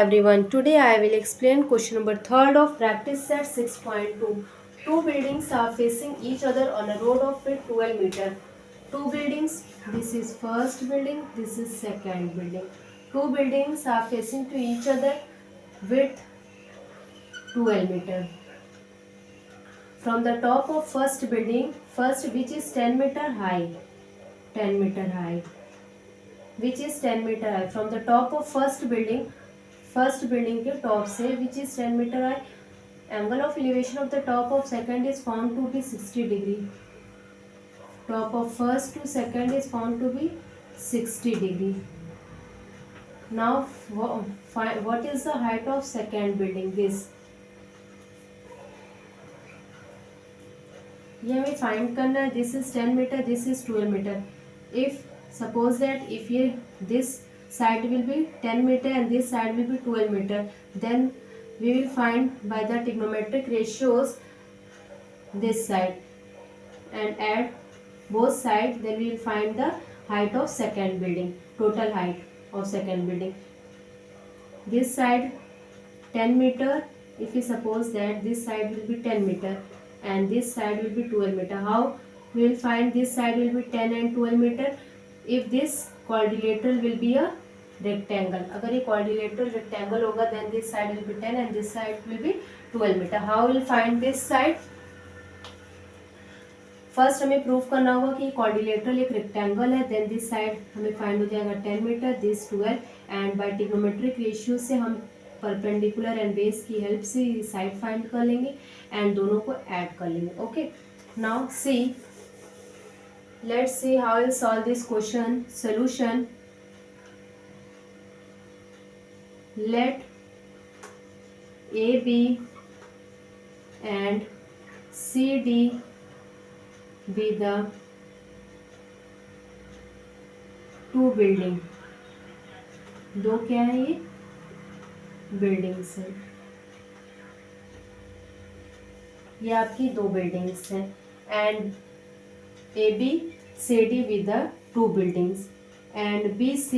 everyone. Today I will explain question number 3 of practice set 6.2. Two buildings are facing each other on a road of width 12 meter. Two buildings, this is first building, this is second building. Two buildings are facing to each other with 12 meter. From the top of first building, first which is 10 meter high, 10 meter high, which is 10 meter high. From the top of first building के top से which is 10 metre high, angle of elevation of the top of second is found to be 60 degree. Top of first to second is found to be 60 degree. Now what is the height of second building? This ये हमें find करना है. This is 10 metre, this is 12 metre. If suppose that if ये this side will be 10 meter and this side will be 12 meter, then we will find by the trigonometric ratios this side and add both sides, then we will find the height of second building, total height of second building. This side 10 meter, if we suppose that this side will be 10 meter and this side will be 12 meter, how we will find this side will be 10 and 12 meter? If this quadrilateral will be a rectangle, अगर ये quadrilateral rectangle होगा then this side will be 10 and this side will be 12 meter. How will find this side? First हमें proof करना होगा कि quadrilateral एक rectangle है, then this side हमें फाइंड हो जाएगा 10 metre, this 12, and by trigonometric ratio से हम परपेंडिकुलर एंड बेस की हेल्प से साइड फाइंड कर लेंगे एंड दोनों को ऐड कर लेंगे. Okay, now see, let's see how will solve this question. Solution: let AB and CD be the two building. दो क्या है? ये बिल्डिंग्स हैं, ये आपकी दो बिल्डिंग्स हैं. And AB CD with the two buildings and BC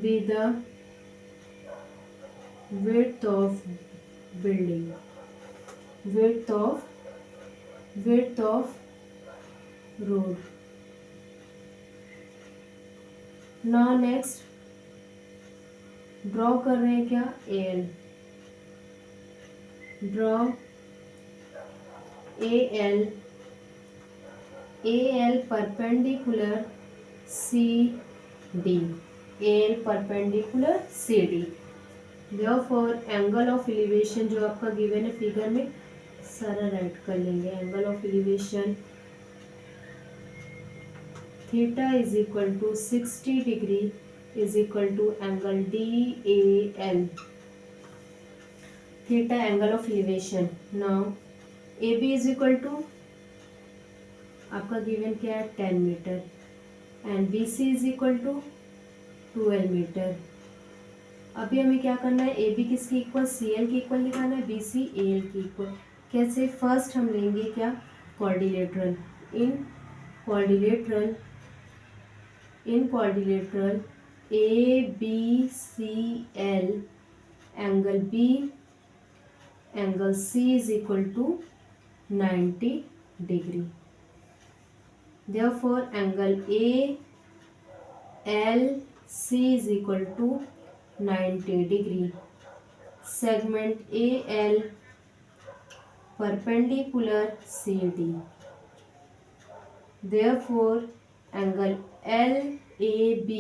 be the width of building, width of road. Now next draw कर रहे हैं क्या? AL. Draw AL perpendicular CD. AL perpendicular CD. Therefore angle of elevation जो आपका given है figure में, सारा write कर लेंगे. Angle of elevation theta is equal to 60 degree is equal to angle DAL. Theta angle of elevation. Now AB is equal to आपका given क्या है? 10 metre and BC is equal to 12 metre. अभी हमें क्या करना है? AB किसकी equal? CL की इक्वल निकालना है, BC AL की इक्वल. कैसे? फर्स्ट हम लेंगे क्या? Quadrilateral. In quadrilateral ABCL angle B angle C is equal to 90 degree. Therefore angle ALC is equal to 90 degree. Segment AL perpendicular CD. Therefore angle LAB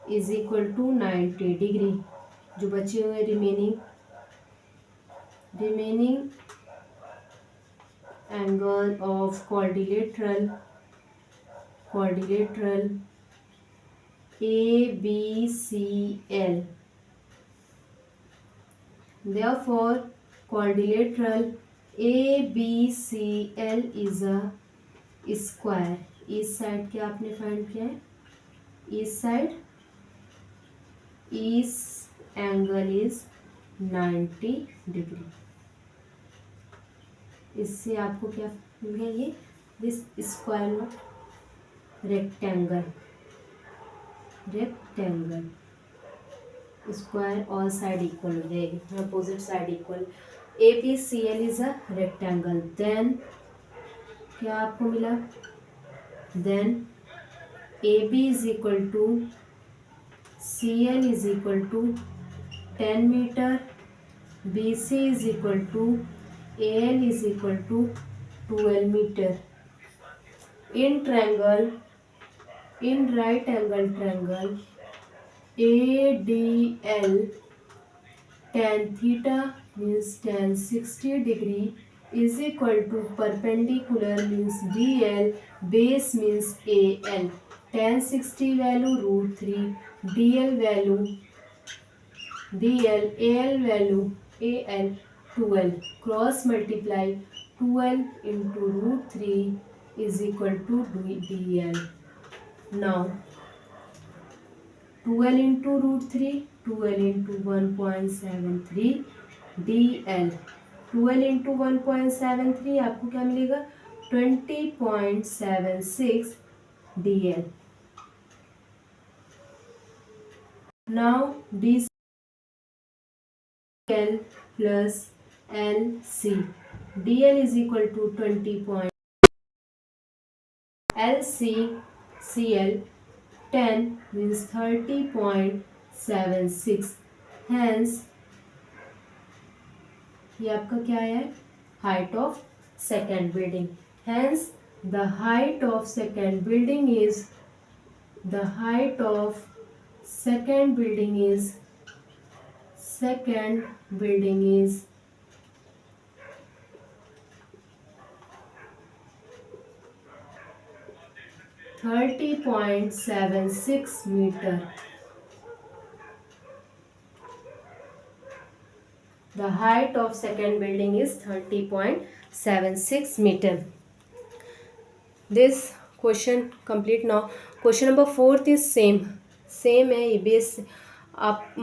is equal to 90 degree. जो बचे हुए remaining angle of quadrilateral ABCL. Therefore quadrilateral ABCL is a square. इस side क्या आपने find किया है? इस side इस एंगल इज 90 डिग्री. इससे आपको क्या मिल गया, ये this square of rectangle, square all side equal हो जाएगी, opposite side equal. APCL is a rectangle, then क्या आपको मिला, then AB is equal to CL is equal to 10 metre, BC is equal to AL is equal to 12 metre. In triangle, in right angle triangle ADL, tan theta means tan 60 degree is equal to perpendicular means BL, base means AL, tan 60 value √3, DL value DL, AL value AL 12, cross multiply 12 into √3 is equal to DL. Now 12 into √3, 12 into 1.73 DL, 12 into 1.73 आपको क्या मिलेगा, 20.76 DL. Now DL plus LC, DL is equal to 20. LC CL 10 means 30.76, hence ये आपका क्या है, height of second building, hence the height of second building is, the height of second building is 30.76 meter. The height of second building is 30.76 meter. This question complete. Now question number 4 is same है, ये base आप